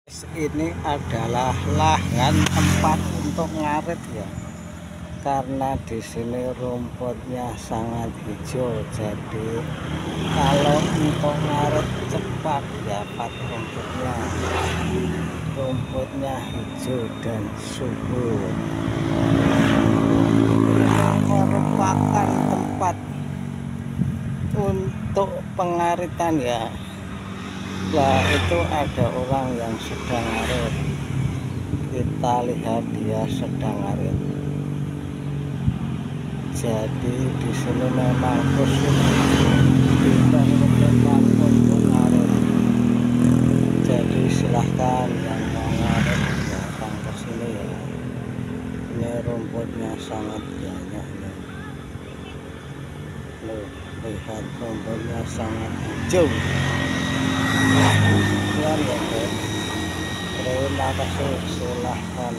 Ini adalah lahan tempat untuk ngarit ya, karena di sini rumputnya sangat hijau. Jadi kalau untuk ngarit cepat dapat rumputnya hijau dan subur. Merupakan tempat untuk pengaritan ya. Nah, itu ada orang yang sedang ngarit. Kita lihat dia sedang ngarit. Jadi di sini memang khusus diperuntukkan untuk ngarit. Jadi silahkan yang mau ngarit datang ke sini ya. Ini rumputnya sangat banyak ya. Loh, lihat rumputnya sangat hijau. Sekian ya guys. Terima kasih, silahkan